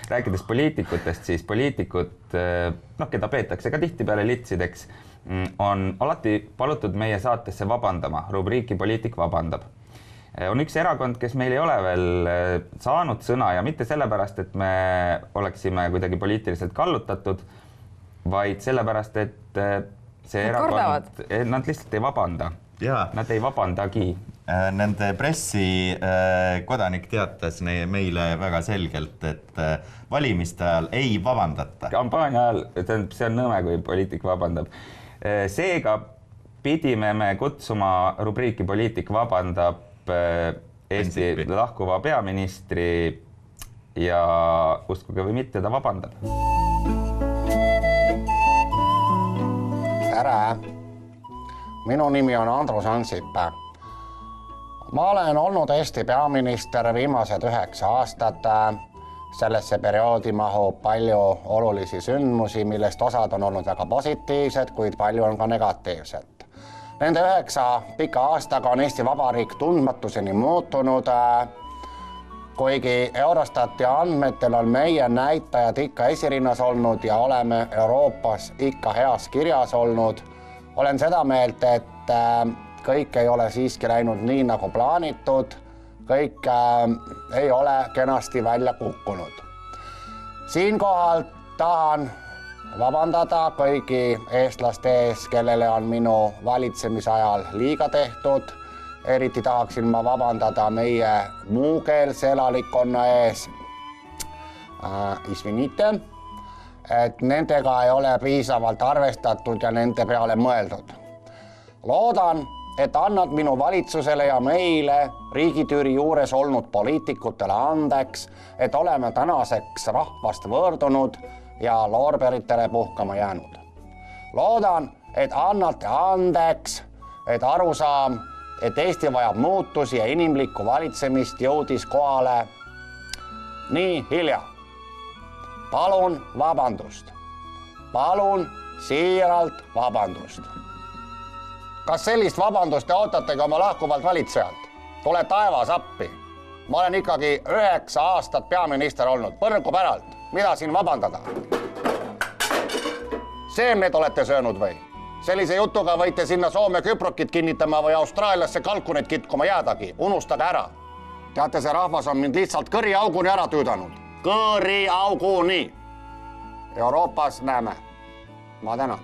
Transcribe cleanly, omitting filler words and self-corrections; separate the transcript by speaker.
Speaker 1: rääkides poliitikutest, siis poliitikud, keda peetakse ka tihtipeale litsideks, on alati palutud meie saatesse vabandama, rubriiki Poliitik vabandab. On üks erakond, kes meil ei ole veel saanud sõna ja mitte sellepärast, et me oleksime kuidagi poliitiliselt kallutatud, vaid sellepärast, et see erakond, nad lihtsalt ei vabanda. Nad ei vabandagi.
Speaker 2: Nende pressi kodanik teatas meile väga selgelt, et valimiste ajal ei vabandata.
Speaker 1: Kampaania ajal, see on nõme, kui poliitik vabandab. Seega pidime me kutsuma rubriiki Poliitik vabandab Eesti lahkuva peaministri ja uskuge või mitte, ta vabandab.
Speaker 3: Tere! Minu nimi on Andrus Ansip. Ma olen olnud Eesti peaminister viimased 9 aastat. Sellesse perioodi mahub palju olulisi sündmusi, millest osad on olnud väga positiivsed, kuid palju on ka negatiivsed. Nende 9 pika aastaga on Eesti Vabariik tundmatuseni muutunud, kuigi Eurostati andmetel on meie näitajad ikka esirinnas olnud ja oleme Euroopas ikka heas kirjas olnud. Olen seda meelt, et kõik ei ole siiski läinud nii nagu plaanitud, kõik ei ole kenasti välja kukkunud. Siinkohal tahan vabandada kõigi eestlaste ees, kellele on minu valitsemise ajal liiga tehtud. Eriti tahaksin ma vabandada meie muukeelse elanikkonna ees, isvinite, et nendega ei ole piisavalt arvestatud ja nende peale mõeldud. Loodan, et annad minu valitsusele ja meile riigitüüri juures olnud poliitikutele andeks, et oleme tänaseks rahvast võõrdunud ja loorberitele puhkama jäänud. Loodan, et annate andeks, et arusaam, et Eesti vajab muutusi ja inimlikku valitsemist jõudis kohale nii hilja. Palun vabandust. Palun siiralt vabandust. Kas sellist vabandust te ootategi oma lahkuvalt valitsejalt? Tule taevas appi. Ma olen ikkagi 9 aastat peaminister olnud, põrgu päralt. Mida siin vabandada? Seemned olete söönud või? Sellise jutuga võite sinna Soome küprokit kinnitama või Austraaliasse kalkuneid kitkuma jäädagi. Unustage ära. Teate, see rahvas on mind lihtsalt kõriauguni ära tüüdanud. Kõriauguni. Euroopas näeme. Ma tänan.